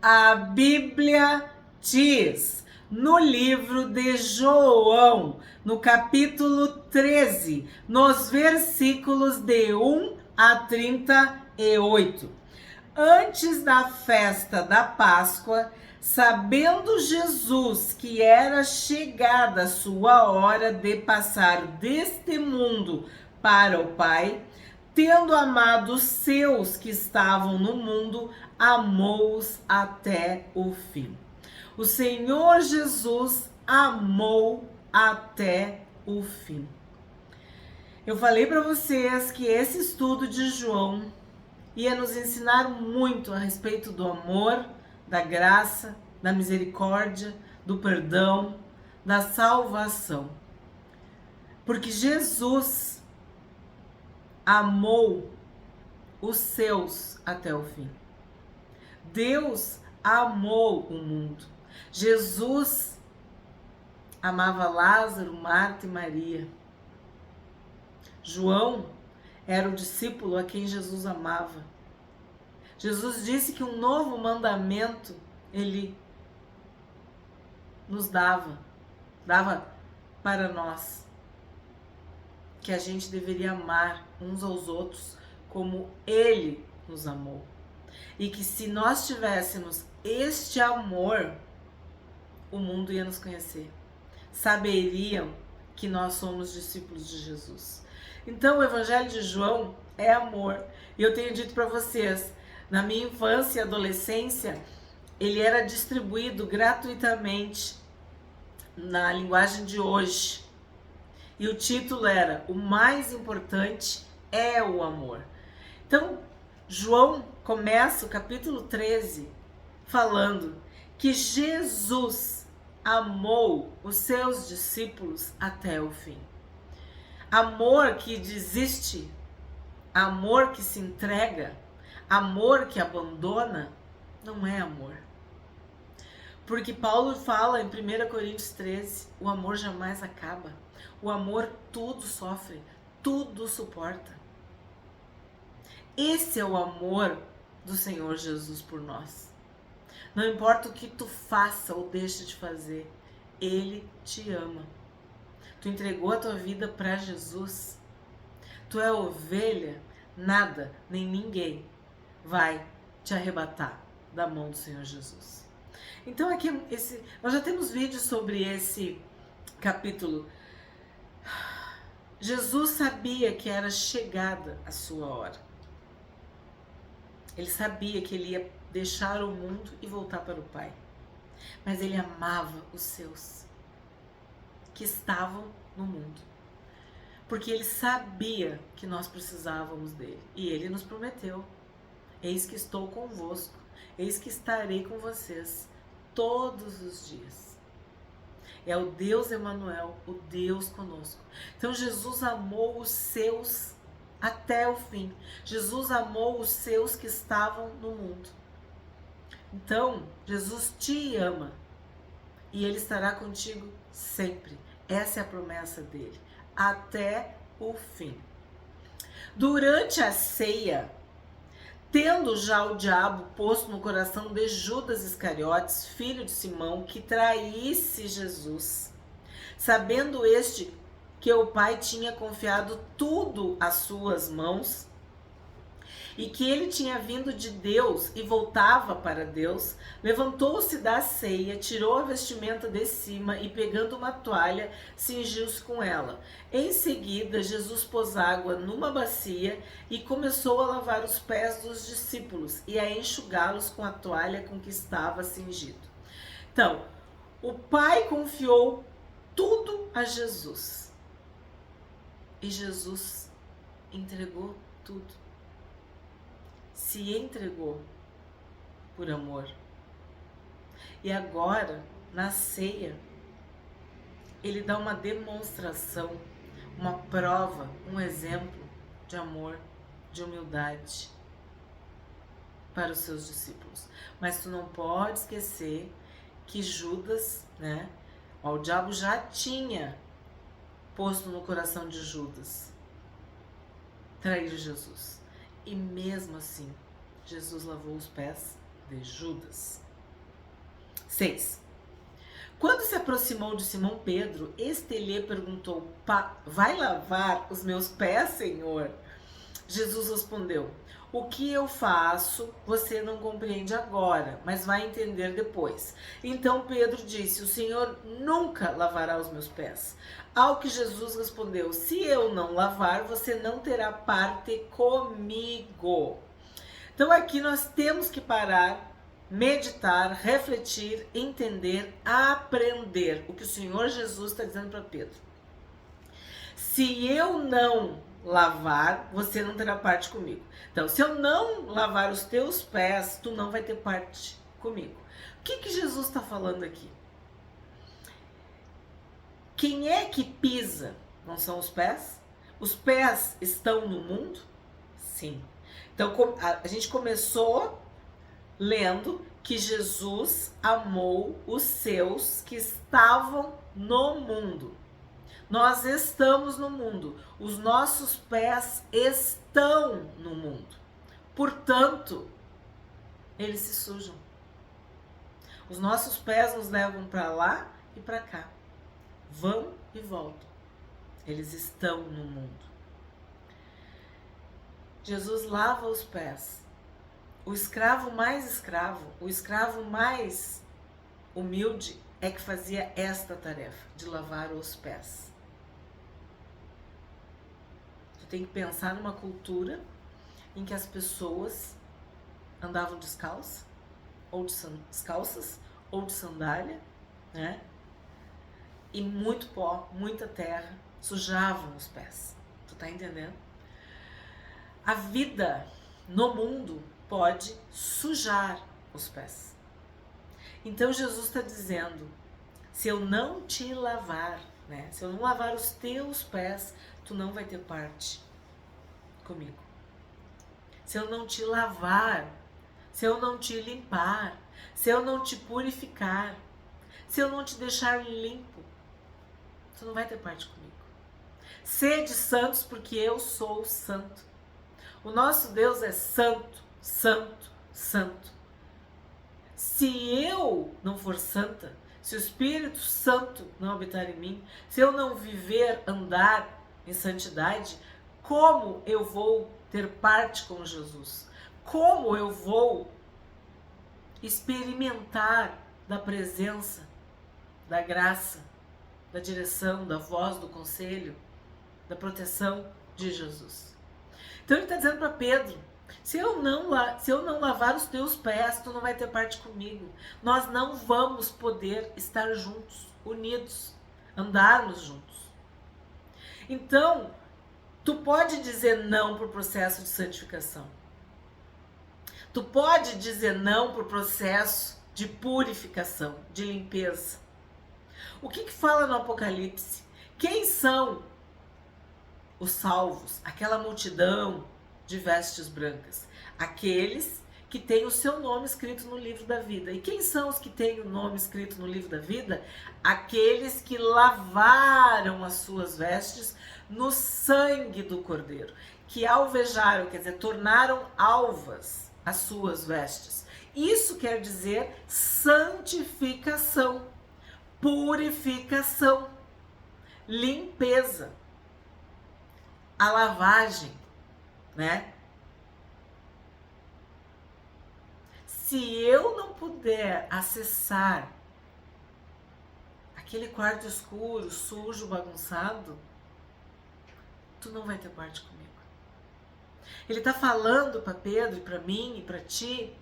A Bíblia diz no livro de João, no capítulo 13, nos versículos de 1 a 38. Antes da festa da Páscoa, sabendo Jesus que era chegada a sua hora de passar deste mundo para o Pai, tendo amado os seus que estavam no mundo, amou-os até o fim. O Senhor Jesus amou até o fim. Eu falei para vocês que esse estudo de João ia nos ensinar muito a respeito do amor, da graça, da misericórdia, do perdão, da salvação. Porque Jesus amou os seus até o fim. Deus amou o mundo. Jesus amava Lázaro, Marta e Maria. João era o discípulo a quem Jesus amava. Jesus disse que um novo mandamento ele nos dava para nós, que a gente deveria amar uns aos outros como ele nos amou. E que se nós tivéssemos este amor, o mundo ia nos conhecer. Saberiam que nós somos discípulos de Jesus. Então o Evangelho de João é amor. E eu tenho dito para vocês, na minha infância e adolescência, ele era distribuído gratuitamente na linguagem de hoje. E o título era: o mais importante é o amor. Então, João começa o capítulo 13 falando que Jesus amou os seus discípulos até o fim. Amor que desiste, amor que se entrega, amor que abandona, não é amor. Porque Paulo fala em 1 Coríntios 13, o amor jamais acaba. O amor tudo sofre, tudo suporta. Esse é o amor do Senhor Jesus por nós. Não importa o que tu faça ou deixe de fazer, Ele te ama. Tu entregou a tua vida para Jesus. Tu é ovelha, nada, nem ninguém vai te arrebatar da mão do Senhor Jesus. Então aqui nós já temos vídeos sobre esse capítulo. Jesus sabia que era chegada a sua hora. Ele sabia que ele ia deixar o mundo e voltar para o Pai. Mas ele amava os seus que estavam no mundo. Porque ele sabia que nós precisávamos dele. E ele nos prometeu: eis que estou convosco, eis que estarei com vocês todos os dias. É o Deus Emanuel, o Deus conosco. Então Jesus amou os seus até o fim. Jesus amou os seus que estavam no mundo. Então, Jesus te ama e Ele estará contigo sempre. Essa é a promessa dele, até o fim. Durante a ceia, tendo já o diabo posto no coração de Judas Iscariotes, filho de Simão, que traísse Jesus, sabendo este que o Pai tinha confiado tudo às suas mãos e que ele tinha vindo de Deus e voltava para Deus, levantou-se da ceia, tirou a vestimenta de cima e, pegando uma toalha, cingiu-se com ela. Em seguida, Jesus pôs água numa bacia e começou a lavar os pés dos discípulos e a enxugá-los com a toalha com que estava cingido. Então, o Pai confiou tudo a Jesus. E Jesus entregou tudo. Se entregou por amor. E agora, na ceia, ele dá uma demonstração, uma prova, um exemplo de amor, de humildade para os seus discípulos. Mas tu não pode esquecer que Judas, o diabo já tinha posto no coração de Judas trair Jesus. E mesmo assim, Jesus lavou os pés de Judas. 6. Quando se aproximou de Simão Pedro, este lhe perguntou: vai lavar os meus pés, Senhor? Jesus respondeu: o que eu faço você não compreende agora, mas vai entender depois. Então Pedro disse: o Senhor nunca lavará os meus pés. Ao que Jesus respondeu: se eu não lavar, você não terá parte comigo. Então aqui nós temos que parar, meditar, refletir, entender, aprender o que o Senhor Jesus está dizendo para Pedro. Se eu não lavar, você não terá parte comigo. Então, se eu não lavar os teus pés, tu não vai ter parte comigo. O que Jesus está falando aqui? Quem é que pisa? Não são os pés? Os pés estão no mundo? Sim. Então, a gente começou lendo que Jesus amou os seus que estavam no mundo. Nós estamos no mundo. Os nossos pés estão no mundo. Portanto, eles se sujam. Os nossos pés nos levam para lá e para cá. Vão e voltam. Eles estão no mundo. Jesus lava os pés. O escravo mais humilde é que fazia esta tarefa de lavar os pés. Tu tem que pensar numa cultura em que as pessoas andavam descalças, ou de sandália, né? E muito pó, muita terra, sujavam os pés. Tu tá entendendo? A vida no mundo pode sujar os pés. Então Jesus está dizendo: se eu não te lavar, né? Se eu não lavar os teus pés, tu não vai ter parte comigo. Se eu não te lavar, se eu não te limpar, se eu não te purificar, se eu não te deixar limpo, tu não vai ter parte comigo. Sede santos, porque eu sou santo. O nosso Deus é santo, santo, santo. Se eu não for santa, se o Espírito Santo não habitar em mim, se eu não viver, andar em santidade, como eu vou ter parte com Jesus? Como eu vou experimentar da presença, da graça, da direção, da voz, do conselho, da proteção de Jesus? Então ele está dizendo para Pedro: se eu não lavar os teus pés, tu não vai ter parte comigo. Nós não vamos poder estar juntos, unidos, andarmos juntos. Então, tu pode dizer não para o processo de santificação. Tu pode dizer não para o processo de purificação, de limpeza. O que fala no Apocalipse? Quem são os salvos, aquela multidão de vestes brancas? Aqueles que têm o seu nome escrito no livro da vida. E quem são os que têm o nome escrito no livro da vida? Aqueles que lavaram as suas vestes no sangue do Cordeiro, que alvejaram, quer dizer, tornaram alvas as suas vestes. Isso quer dizer santificação, purificação, limpeza. A lavagem, né? Se eu não puder acessar aquele quarto escuro, sujo, bagunçado, tu não vai ter parte comigo. Ele está falando para Pedro, para mim e para ti,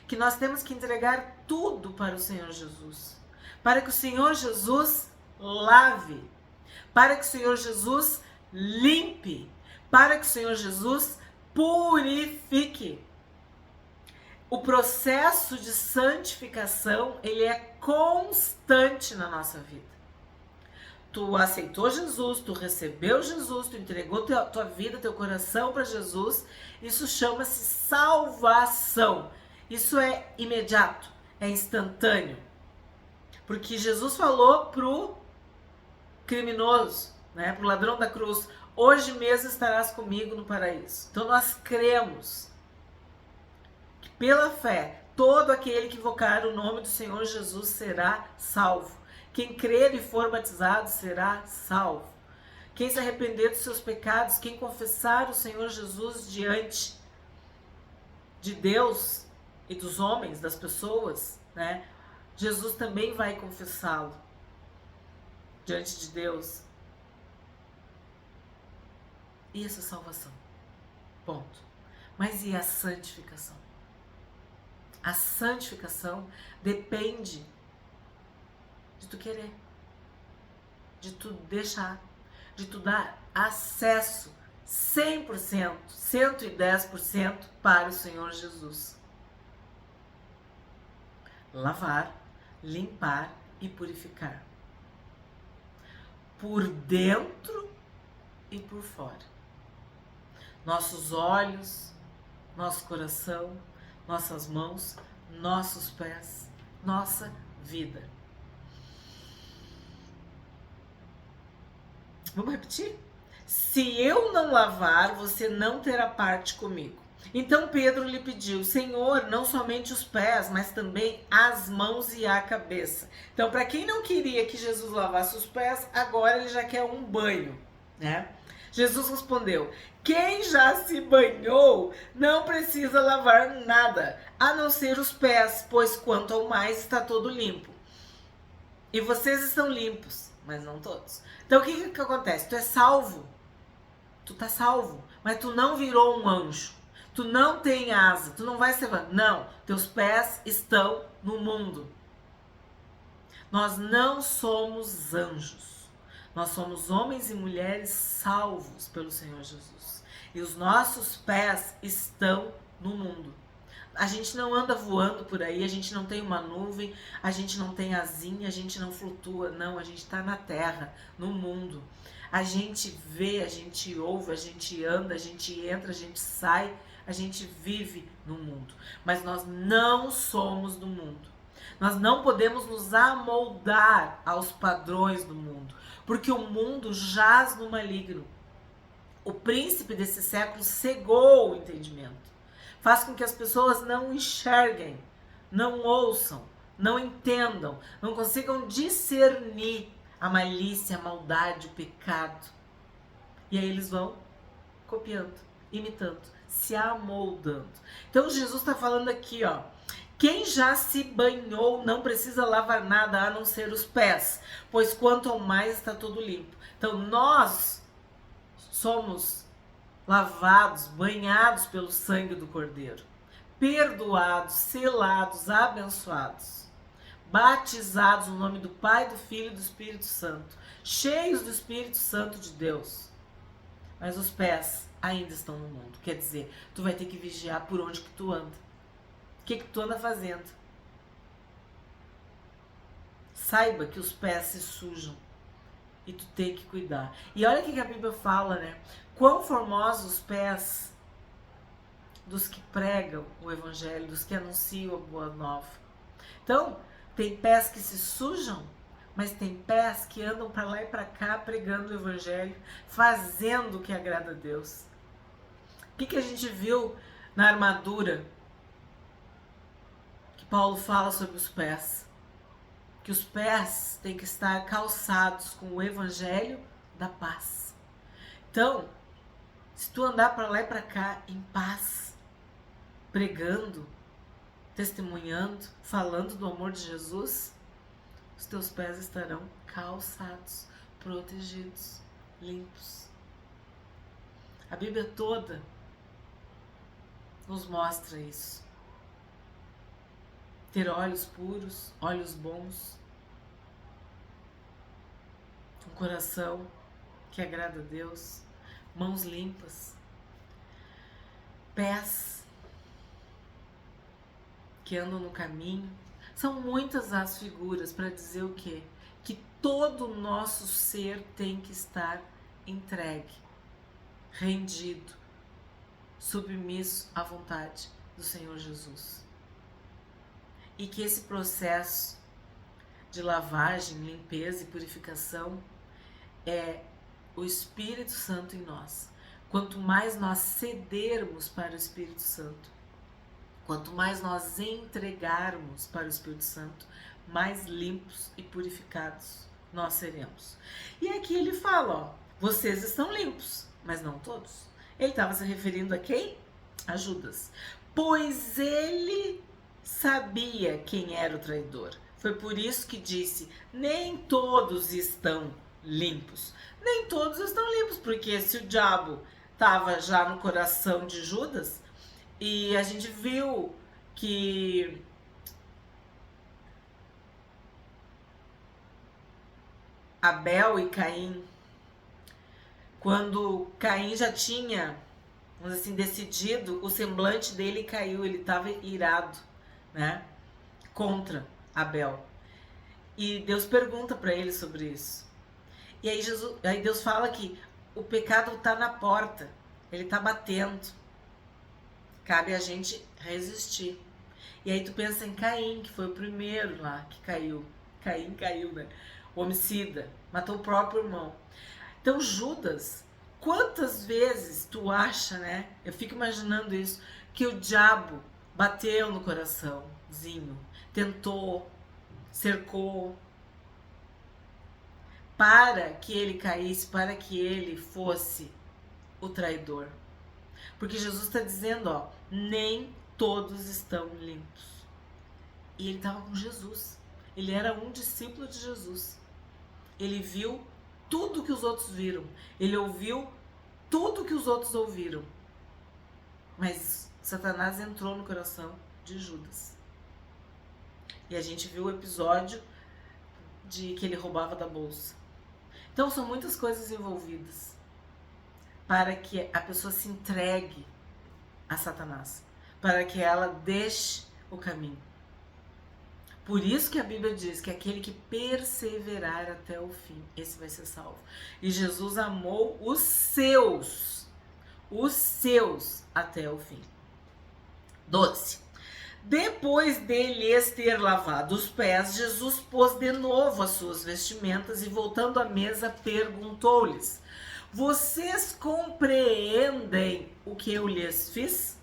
que nós temos que entregar tudo para o Senhor Jesus, para que o Senhor Jesus lave, para que o Senhor Jesus limpe, para que o Senhor Jesus purifique. O processo de santificação, ele é constante na nossa vida. Tu aceitou Jesus, tu recebeu Jesus, tu entregou tua vida, teu coração para Jesus. Isso chama-se salvação. Isso é imediato, é instantâneo. Porque Jesus falou pro criminoso, né, pro ladrão da cruz: hoje mesmo estarás comigo no paraíso. Então nós cremos que pela fé todo aquele que invocar o nome do Senhor Jesus será salvo. Quem crer e for batizado será salvo. Quem se arrepender dos seus pecados, quem confessar o Senhor Jesus diante de Deus e dos homens, das pessoas, né? Jesus também vai confessá-lo diante de Deus. E essa é salvação. Ponto. Mas e a santificação? A santificação depende de tu querer, de tu deixar, de tu dar acesso 100%, 110% para o Senhor Jesus. Lavar, limpar e purificar. Por dentro e por fora. Nossos olhos, nosso coração, nossas mãos, nossos pés, nossa vida. Vamos repetir? Se eu não lavar, você não terá parte comigo. Então Pedro lhe pediu: Senhor, não somente os pés, mas também as mãos e a cabeça. Então, para quem não queria que Jesus lavasse os pés, agora ele já quer um banho, né? Jesus respondeu: quem já se banhou não precisa lavar nada, a não ser os pés, pois quanto ao mais está todo limpo. E vocês estão limpos, mas não todos. Então o que acontece? Tu é salvo, tu tá salvo, mas tu não virou um anjo, tu não tem asa, tu não vai ser... Não, teus pés estão no mundo. Nós não somos anjos. Nós somos homens e mulheres salvos pelo Senhor Jesus. E os nossos pés estão no mundo. A gente não anda voando por aí, a gente não tem uma nuvem, a gente não tem asinha, a gente não flutua. Não, a gente está na terra, no mundo. A gente vê, a gente ouve, a gente anda, a gente entra, a gente sai, a gente vive no mundo. Mas nós não somos do mundo. Nós não podemos nos amoldar aos padrões do mundo, porque o mundo jaz no maligno. O príncipe desse século cegou o entendimento. Faz com que as pessoas não enxerguem, não ouçam, não entendam, não consigam discernir a malícia, a maldade, o pecado. E aí eles vão copiando, imitando, se amoldando. Então Jesus está falando aqui, ó. Quem já se banhou não precisa lavar nada a não ser os pés, pois quanto ao mais está todo limpo. Então nós somos lavados, banhados pelo sangue do Cordeiro, perdoados, selados, abençoados, batizados no nome do Pai, do Filho e do Espírito Santo, cheios do Espírito Santo de Deus. Mas os pés ainda estão no mundo. Quer dizer, tu vai ter que vigiar por onde que tu anda. O que tu anda fazendo? Saiba que os pés se sujam e tu tem que cuidar. E olha o que a Bíblia fala, né? Quão formosos os pés dos que pregam o Evangelho, dos que anunciam a Boa Nova. Então, tem pés que se sujam, mas tem pés que andam para lá e para cá pregando o Evangelho, fazendo o que agrada a Deus. O que a gente viu na armadura? Paulo fala sobre os pés, que os pés têm que estar calçados com o evangelho da paz. Então, se tu andar para lá e para cá em paz, pregando, testemunhando, falando do amor de Jesus, os teus pés estarão calçados, protegidos, limpos. A Bíblia toda nos mostra isso. Ter olhos puros, olhos bons, um coração que agrada a Deus, mãos limpas, pés que andam no caminho. São muitas as figuras para dizer o quê? Que todo o nosso ser tem que estar entregue, rendido, submisso à vontade do Senhor Jesus. E que esse processo de lavagem, limpeza e purificação é o Espírito Santo em nós. Quanto mais nós cedermos para o Espírito Santo, Quanto mais nós entregarmos para o Espírito Santo, mais limpos e purificados nós seremos. E aqui ele fala, ó, vocês estão limpos, mas não todos. Ele estava se referindo a quem? A Judas. Pois ele sabia quem era o traidor. Foi por isso que disse, nem todos estão limpos. Nem todos estão limpos, porque se o diabo estava já no coração de Judas, e a gente viu que Abel e Caim, quando Caim já tinha, vamos assim, decidido, o semblante dele caiu, ele estava irado, né, contra Abel. E Deus pergunta para ele sobre isso. E aí Deus fala que o pecado está na porta, ele está batendo. Cabe a gente resistir. E aí tu pensa em Caim, que foi o primeiro lá que caiu. Caim caiu, né? O homicida, matou o próprio irmão. Então Judas, quantas vezes tu acha, né? Eu fico imaginando isso, que o diabo bateu no coraçãozinho, tentou, cercou, para que ele caísse, para que ele fosse o traidor. Porque Jesus está dizendo, ó, nem todos estão limpos. E ele estava com Jesus. Ele era um discípulo de Jesus. Ele viu tudo que os outros viram. Ele ouviu tudo que os outros ouviram. Mas Satanás entrou no coração de Judas. E a gente viu o episódio de que ele roubava da bolsa. Então são muitas coisas envolvidas para que a pessoa se entregue a Satanás, para que ela deixe o caminho. Por isso que a Bíblia diz que aquele que perseverar até o fim, esse vai ser salvo. E Jesus amou os seus até o fim. 12. Depois deles ter lavado os pés, Jesus pôs de novo as suas vestimentas e, voltando à mesa, perguntou-lhes: vocês compreendem o que eu lhes fiz?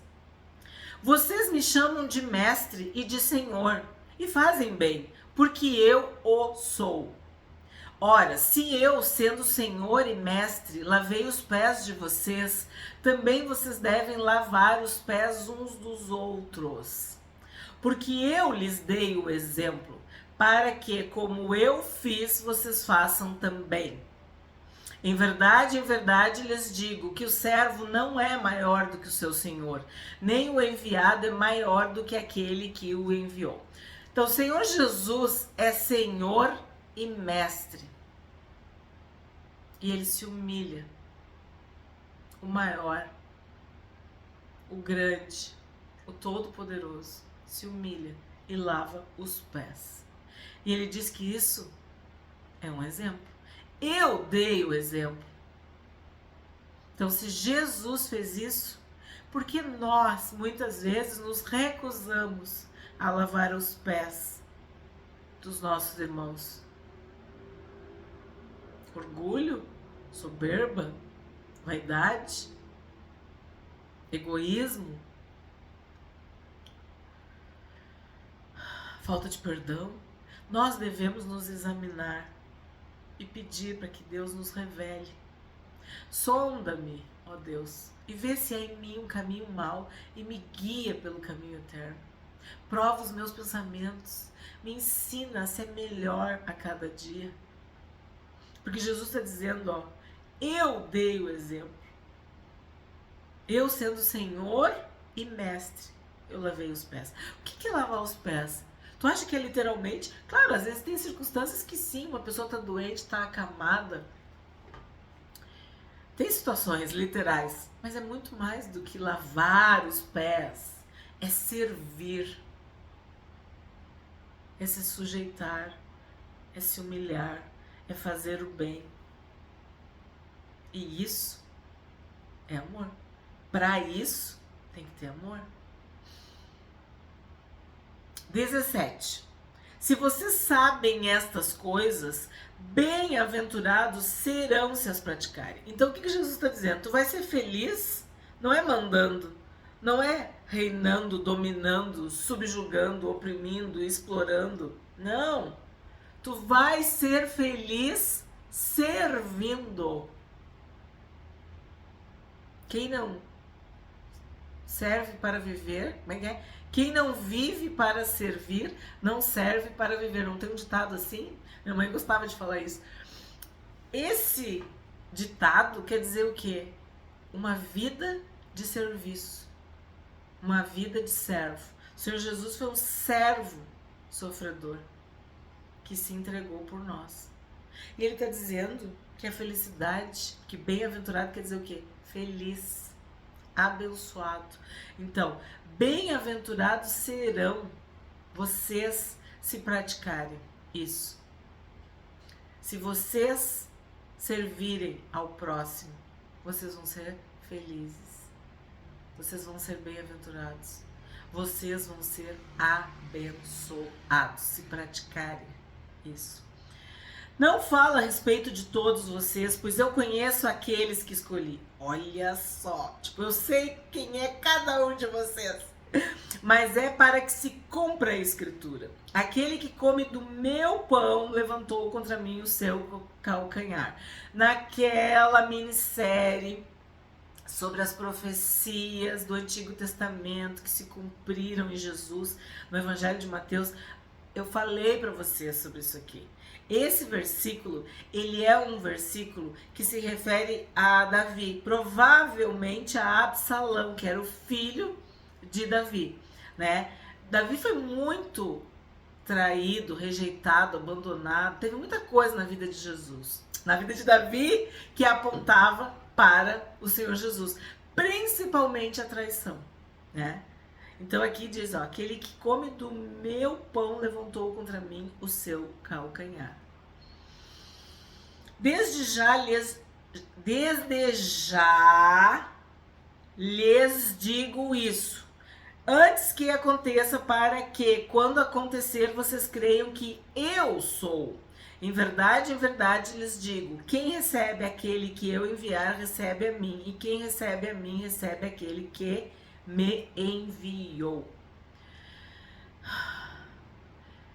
Vocês me chamam de mestre e de senhor, e fazem bem, porque eu o sou. Ora, se eu, sendo senhor e mestre, lavei os pés de vocês, também vocês devem lavar os pés uns dos outros. Porque eu lhes dei o exemplo, para que, como eu fiz, vocês façam também. Em verdade, lhes digo que o servo não é maior do que o seu senhor, nem o enviado é maior do que aquele que o enviou. Então, o Senhor Jesus é Senhor e Mestre. E ele se humilha. O maior, o grande, o todo-poderoso se humilha e lava os pés. E ele diz que isso é um exemplo. Eu dei o exemplo. Então, se Jesus fez isso, por que nós, muitas vezes, nos recusamos a lavar os pés dos nossos irmãos? Orgulho, soberba, vaidade, egoísmo, falta de perdão. Nós devemos nos examinar e pedir para que Deus nos revele. Sonda-me, ó Deus, e vê se há em mim um caminho mau e me guia pelo caminho eterno. Prova os meus pensamentos, me ensina a ser melhor a cada dia. Porque Jesus está dizendo, ó, eu dei o exemplo. Eu sendo Senhor e Mestre, eu lavei os pés. O que é lavar os pés? Tu acha que é literalmente? Claro, às vezes tem circunstâncias que sim, uma pessoa está doente, está acamada. Tem situações literais, mas é muito mais do que lavar os pés. É servir, é se sujeitar, é se humilhar, é fazer o bem. E isso é amor. Para isso, tem que ter amor. 17. Se vocês sabem estas coisas, bem-aventurados serão se as praticarem. Então, o que Jesus está dizendo? Tu vai ser feliz, não é mandando Não é reinando, dominando, subjugando, oprimindo, explorando. Não. Tu vai ser feliz servindo. Quem não serve para viver, como é que é? Quem não vive para servir, não serve para viver. Não tem um ditado assim? Minha mãe gostava de falar isso. Esse ditado quer dizer o quê? Uma vida de serviço. Uma vida de servo. O Senhor Jesus foi um servo sofredor que se entregou por nós. E ele está dizendo que a felicidade, que bem-aventurado quer dizer o quê? Feliz, abençoado. Então, bem-aventurados serão vocês se praticarem isso. Se vocês servirem ao próximo, vocês vão ser felizes. Vocês vão ser bem-aventurados. Vocês vão ser abençoados se praticarem isso. Não falo a respeito de todos vocês, pois eu conheço aqueles que escolhi. Olha só, tipo, eu sei quem é cada um de vocês. Mas é para que se cumpra a escritura. Aquele que come do meu pão levantou contra mim o seu calcanhar. Naquela minissérie sobre as profecias do Antigo Testamento que se cumpriram em Jesus, no Evangelho de Mateus, eu falei para vocês sobre isso aqui. Esse versículo, ele é um versículo que se refere a Davi, provavelmente a Absalão, que era o filho de Davi, né? Davi foi muito traído, rejeitado, abandonado, teve muita coisa na vida de Jesus, na vida de Davi, que apontava para o Senhor Jesus, principalmente a traição, né? Então aqui diz, ó, aquele que come do meu pão levantou contra mim o seu calcanhar. Desde já lhes digo isso, antes que aconteça, para que, quando acontecer, vocês creiam que eu sou. Em verdade, lhes digo, quem recebe aquele que eu enviar, recebe a mim, e quem recebe a mim, recebe aquele que me enviou.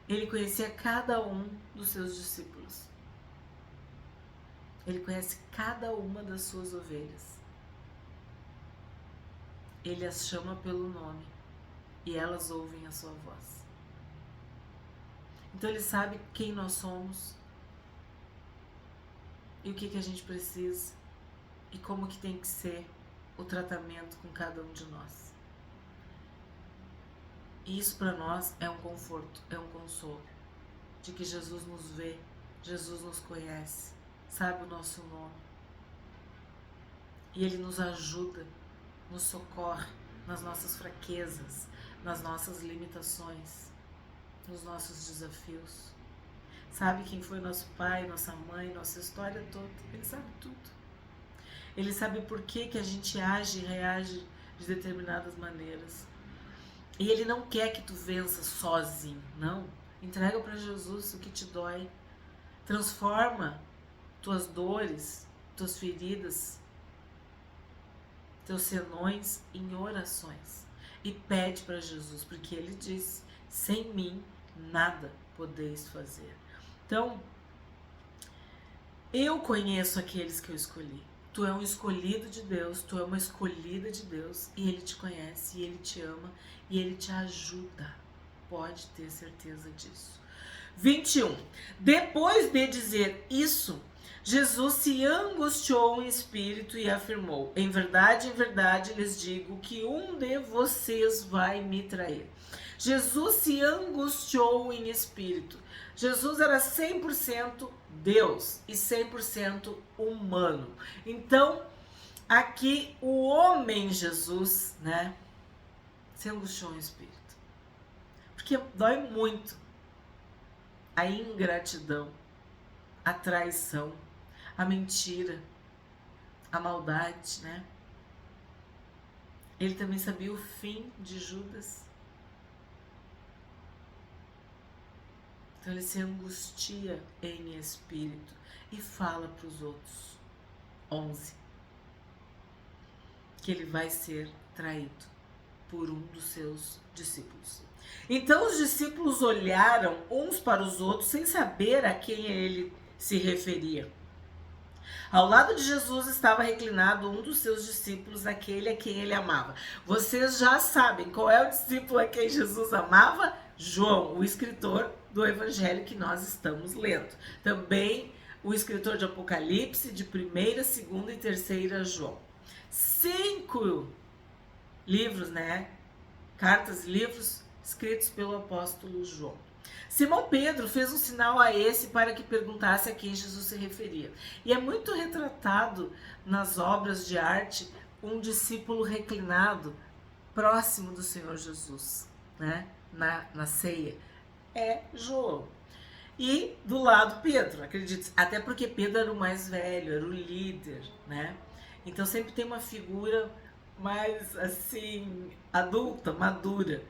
Ele conhecia cada um dos seus discípulos. Ele conhece cada uma das suas ovelhas. Ele as chama pelo nome e elas ouvem a sua voz. Então ele sabe quem nós somos e o que a gente precisa e como que tem que ser o tratamento com cada um de nós. E isso para nós é um conforto, é um consolo, de que Jesus nos vê, Jesus nos conhece, sabe o nosso nome. E Ele nos ajuda, nos socorre nas nossas fraquezas, nas nossas limitações, nos nossos desafios. Sabe quem foi nosso pai, nossa mãe, nossa história toda. Ele sabe tudo. Ele sabe por que a gente age e reage de determinadas maneiras. E Ele não quer que tu vença sozinho, não. Entrega para Jesus o que te dói. Transforma tuas dores, tuas feridas, teus senões em orações. E pede para Jesus, porque Ele disse, sem mim nada podeis fazer. Então, eu conheço aqueles que eu escolhi. Tu é um escolhido de Deus, tu é uma escolhida de Deus, e Ele te conhece, e Ele te ama, e Ele te ajuda. Pode ter certeza disso. 21. Depois de dizer isso, Jesus se angustiou em espírito e afirmou, em verdade, lhes digo que um de vocês vai me trair. Jesus se angustiou em espírito. Jesus era 100% Deus e 100% humano. Então, aqui o homem Jesus, né, se angustiou em espírito. Porque dói muito a ingratidão, a traição, a mentira, a maldade, né? Ele também sabia o fim de Judas. Então ele se angustia em espírito e fala para os outros, 11, que ele vai ser traído. por um dos seus discípulos. Então os discípulos olharam uns para os outros sem saber a quem ele se referia. Ao lado de Jesus estava reclinado um dos seus discípulos, aquele a quem ele amava. Vocês já sabem qual é o discípulo a quem Jesus amava? João, o escritor do evangelho que nós estamos lendo. Também o escritor de Apocalipse, de 1ª, 2ª e 3ª João. 5 livros, né? Cartas e livros escritos pelo apóstolo João. Simão Pedro fez um sinal a esse para que perguntasse a quem Jesus se referia. E é muito retratado nas obras de arte um discípulo reclinado próximo do Senhor Jesus, né? Na ceia. É João. E do lado Pedro, acredite, até porque Pedro era o mais velho, era o líder, né? Então sempre tem uma figura mais assim, adulta, madura,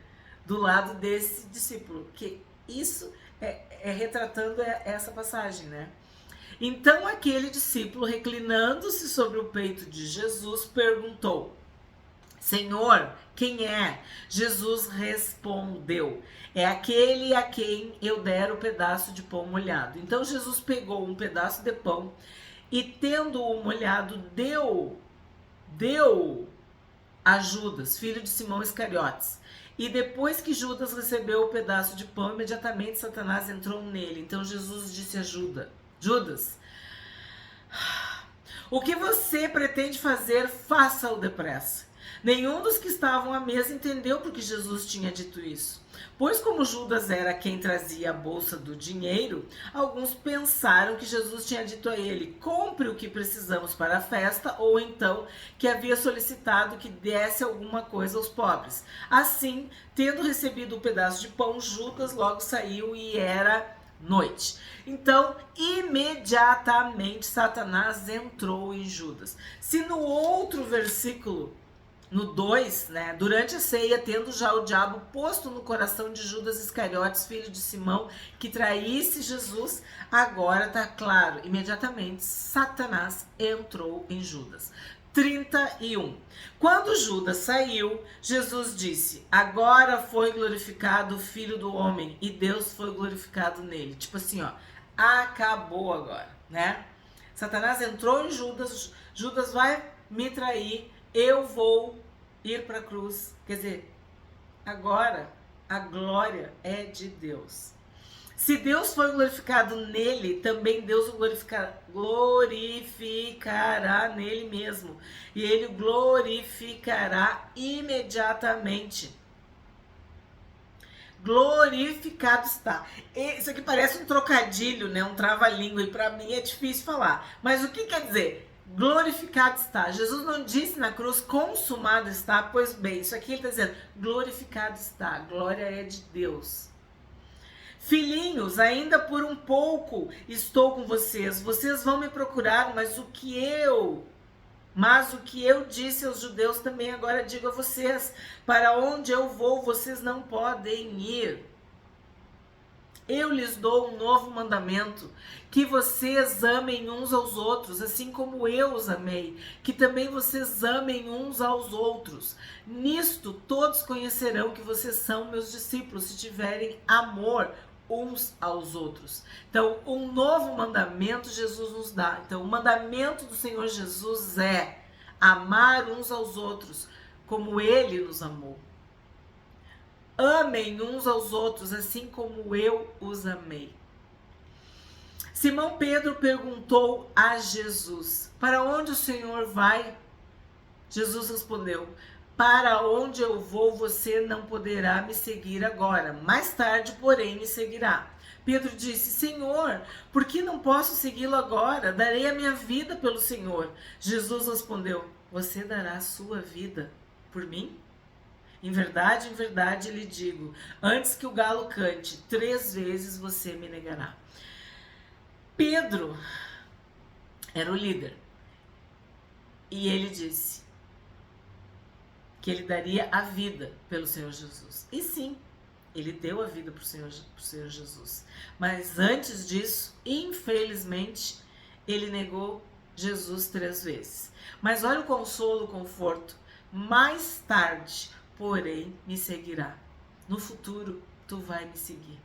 do lado desse discípulo, que isso é retratando essa passagem, né? Então aquele discípulo, reclinando-se sobre o peito de Jesus, perguntou: Senhor, quem é? Jesus respondeu: é aquele a quem eu der o pedaço de pão molhado. Então Jesus pegou um pedaço de pão e, tendo-o molhado, deu a Judas, filho de Simão Iscariotes. E depois que Judas recebeu o pedaço de pão, imediatamente Satanás entrou nele. Então Jesus disse a Judas, o que você pretende fazer, faça-o depressa. Nenhum dos que estavam à mesa entendeu porque Jesus tinha dito isso. Pois como Judas era quem trazia a bolsa do dinheiro, alguns pensaram que Jesus tinha dito a ele: compre o que precisamos para a festa, ou então que havia solicitado que desse alguma coisa aos pobres. Assim, tendo recebido o pedaço de pão, Judas logo saiu e era noite. Então, imediatamente Satanás entrou em Judas. Se no outro versículo, no 2, né, durante a ceia, tendo já o diabo posto no coração de Judas Iscariotes, filho de Simão, que traísse Jesus, agora está claro, imediatamente Satanás entrou em Judas. 31. Quando Judas saiu, Jesus disse: agora foi glorificado o Filho do Homem e Deus foi glorificado nele. Tipo assim, ó, acabou agora, né? Satanás entrou em Judas, Judas vai me trair, eu vou ir para a cruz. Quer dizer, agora a glória é de Deus. Se Deus foi glorificado nele, também Deus o glorificará nele mesmo. E ele o glorificará imediatamente. Glorificado está. Isso aqui parece um trocadilho, né? Um trava-língua, e para mim é difícil falar. Mas o que quer dizer? Glorificado está. Jesus não disse na cruz, consumado está. Pois bem, isso aqui ele está dizendo, glorificado está. Glória é de Deus. Filhinhos, ainda por um pouco estou com vocês. Vocês vão me procurar, mas o que eu disse aos judeus também agora digo a vocês. Para onde eu vou, vocês não podem ir. Eu lhes dou um novo mandamento, que vocês amem uns aos outros, assim como eu os amei, que também vocês amem uns aos outros. Nisto todos conhecerão que vocês são meus discípulos, se tiverem amor uns aos outros. Então, um novo mandamento Jesus nos dá. Então, o mandamento do Senhor Jesus é amar uns aos outros, como Ele nos amou. Amem uns aos outros, assim como eu os amei. Simão Pedro perguntou a Jesus: para onde o Senhor vai? Jesus respondeu: para onde eu vou, você não poderá me seguir agora. Mais tarde, porém, me seguirá. Pedro disse: Senhor, por que não posso segui-lo agora? Darei a minha vida pelo Senhor. Jesus respondeu: você dará a sua vida por mim? Em verdade lhe digo, antes que o galo cante, 3 vezes você me negará. Pedro era o líder. E ele disse que ele daria a vida pelo Senhor Jesus. E sim, ele deu a vida para o Senhor Jesus. Mas antes disso, infelizmente, ele negou Jesus 3 vezes. Mas olha o consolo, o conforto. Mais tarde, porém me seguirá. No futuro, tu vai me seguir.